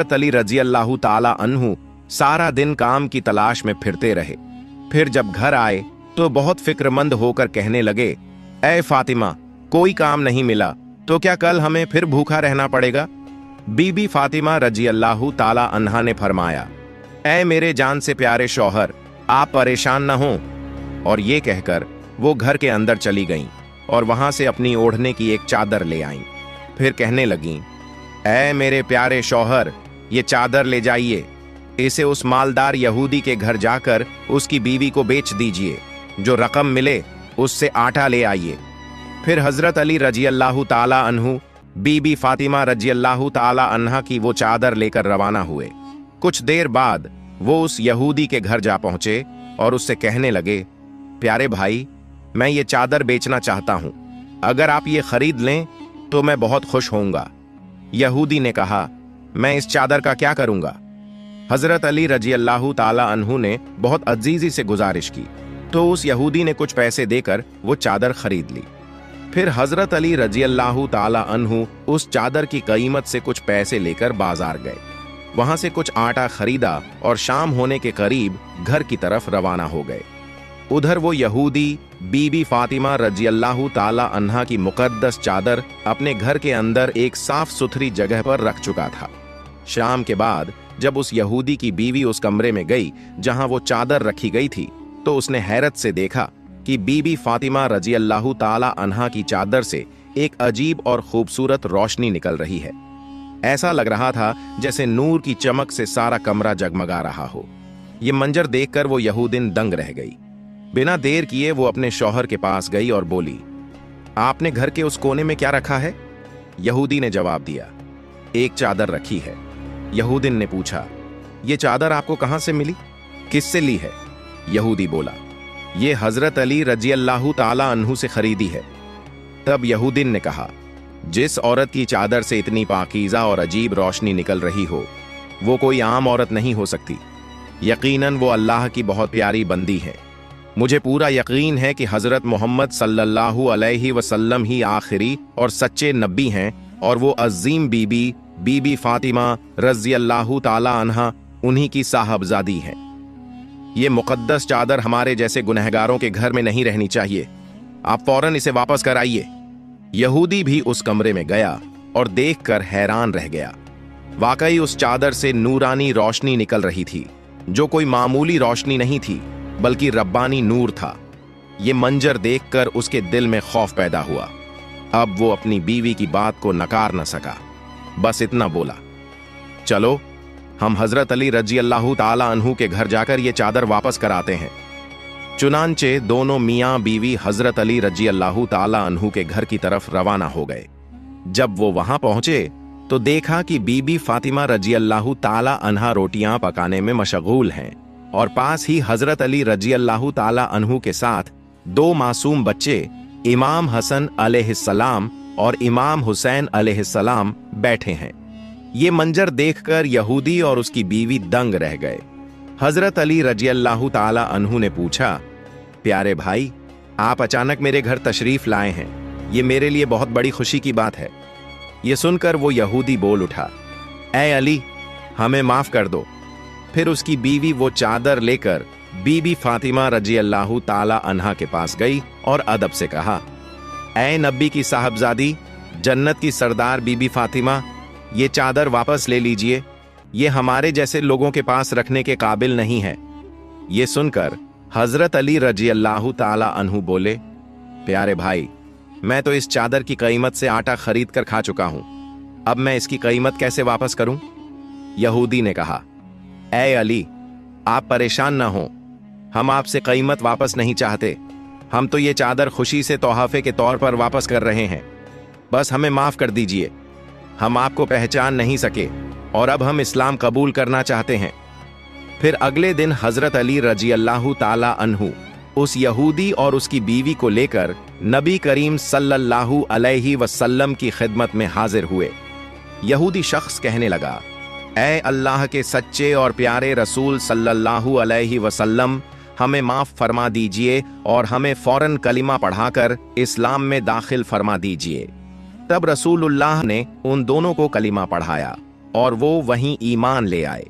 हज़रत अली रजी अल्लाह ताला अन्हु सारा दिन काम की तलाश में फिरते रहे। फिर जब घर आए तो बहुत फिक्रमंद होकर कहने लगे, ऐ फातिमा, कोई काम नहीं मिला तो क्या कल हमें फिर भूखा रहना पड़ेगा? बीबी फातिमा रजी अल्लाह ताला अन्हा ने फरमाया, ऐ मेरे जान से प्यारे शौहर, आप परेशान न हों। और ये कहकर वो घर के अंदर चली गईं और वहां से अपनी ओढ़ने की एक चादर ले आईं। फिर कहने लगीं, ऐ मेरे प्यारे शौहर, ये चादर ले जाइए, इसे उस मालदार यहूदी के घर जाकर उसकी बीवी को बेच दीजिए, जो रकम मिले उससे आटा ले आइए। फिर हजरत अली रजी अल्लाह ताला अन्हु बीबी फातिमा रजी अल्लाह ताला अन्हा की वो चादर लेकर रवाना हुए। कुछ देर बाद वो उस यहूदी के घर जा पहुंचे और उससे कहने लगे, प्यारे भाई, मैं ये चादर बेचना चाहता हूं, अगर आप ये खरीद लें तो मैं बहुत खुश होऊंगा। यहूदी ने कहा, मैं इस चादर का क्या करूंगा? हजरत अली रजी अल्लाह ताला अन्हु ने बहुत अजीजी से गुजारिश की तो उस यहूदी ने कुछ पैसे देकर वो चादर खरीद ली। फिर हजरत अली रजी अल्लाह ताला अन्हु उस चादर की कीमत से कुछ पैसे लेकर बाजार गए, वहां से कुछ आटा खरीदा और शाम होने के करीब घर की तरफ रवाना हो गए। उधर वो यहूदी बीबी फातिमा रजी अल्लाह ताला अन्हा की मुकद्दस चादर अपने घर के अंदर एक साफ सुथरी जगह पर रख चुका था। शाम के बाद जब उस यहूदी की बीवी उस कमरे में गई जहां वो चादर रखी गई थी तो उसने हैरत से देखा कि बीबी फातिमा रजी अल्लाह ताला अन्हा की चादर से एक अजीब और खूबसूरत रोशनी निकल रही है। ऐसा लग रहा था जैसे नूर की चमक से सारा कमरा जगमगा रहा हो। ये मंजर देखकर वो यहूदिन दंग रह गई। बिना देर किए वो अपने शौहर के पास गई और बोली, आपने घर के उस कोने में क्या रखा है? यहूदी ने जवाब दिया, एक चादर रखी है। यहूदिन ने पूछा, ये चादर आपको कहां से मिली, किससे ली है? यहूदी बोला, ये हजरत अली रजी अल्लाह ताला अन्हु से खरीदी है। तब यहूदिन ने कहा, जिस औरत की चादर से इतनी पाकीज़ा और अजीब रोशनी निकल रही हो वो कोई आम औरत नहीं हो सकती। यकीनन वो अल्लाह की बहुत प्यारी बंदी है। मुझे पूरा यकीन है कि हजरत मोहम्मद सल्लल्लाहु अलैहि वसल्लम ही आखिरी और सच्चे नबी हैं और वो अजीम बीबी बीबी फातिमा रज़ी अल्लाह ताला अन्हा उन्हीं की साहबजादी है। ये मुकद्दस चादर हमारे जैसे गुनहगारों के घर में नहीं रहनी चाहिए, आप फौरन इसे वापस कराइए। यहूदी भी उस कमरे में गया और देखकर हैरान रह गया। वाकई उस चादर से नूरानी रोशनी निकल रही थी, जो कोई मामूली रोशनी नहीं थी बल्कि रब्बानी नूर था। ये मंजर देखकर उसके दिल में खौफ पैदा हुआ। अब वो अपनी बीवी की बात को नकार न सका, बस इतना बोला, चलो हम हजरत अली रजी अल्लाह ताला अन्हु के घर जाकर ये चादर वापस कराते हैं। चुनांचे दोनों मियाँ बीवी हजरत अली रजी अल्लाह ताला अन्हु के घर की तरफ रवाना हो गए। जब वो वहां पहुंचे तो देखा कि बीबी फातिमा रजी अल्लाह ताला अन्हा रोटियां पकाने में मशगूल हैं और पास ही हजरत अली रजी अल्लाह ताला अन्हु के साथ दो मासूम बच्चे इमाम हसन अलैहिस्सलाम और इमाम हुसैन अलैहिस्सलाम बैठे हैं। ये मंजर देखकर यहूदी और उसकी बीवी दंग रह गए। हजरत अली रजी अल्लाह ताला अन्हु ने पूछा, प्यारे भाई, आप अचानक मेरे घर तशरीफ लाए हैं, ये मेरे लिए बहुत बड़ी खुशी की बात है। ये सुनकर वो यहूदी बोल उठा, ऐ अली, हमें माफ कर दो। फिर उसकी बीवी वो चादर लेकर बीबी फातिमा रजी अल्लाह ताला अन्हा के पास गई और अदब से कहा, ऐ नबी की साहबजादी, जन्नत की सरदार बीबी फातिमा, ये चादर वापस ले लीजिए, ये हमारे जैसे लोगों के पास रखने के काबिल नहीं है। ये सुनकर हजरत अली रजी अल्लाह ताला अन्हु बोले, प्यारे भाई, मैं तो इस चादर की कीमत से आटा खरीद कर खा चुका हूं, अब मैं इसकी कीमत कैसे वापस करूं? यहूदी ने कहा, ऐ अली, आप परेशान ना हो, हम आपसे कीमत वापस नहीं चाहते, हम तो ये चादर खुशी से तोहफे के तौर पर वापस कर रहे हैं, बस हमें माफ कर दीजिए, हम आपको पहचान नहीं सके और अब हम इस्लाम कबूल करना चाहते हैं। फिर अगले दिन हजरत अली रजी अल्लाह ताला अन्हु उस यहूदी और उसकी बीवी को लेकर नबी करीम सल्लल्लाहु अलैहि वसल्लम की खिदमत में हाजिर हुए। यहूदी शख्स कहने लगा, ऐ अल्लाह के सच्चे और प्यारे रसूल सल्लल्लाहु अलैहि वसल्लम, हमें माफ फरमा दीजिए और हमें फौरन कलिमा पढ़ाकर इस्लाम में दाखिल फरमा दीजिए। तब रसूलुल्लाह ने उन दोनों को कलिमा पढ़ाया और वो वहीं ईमान ले आए।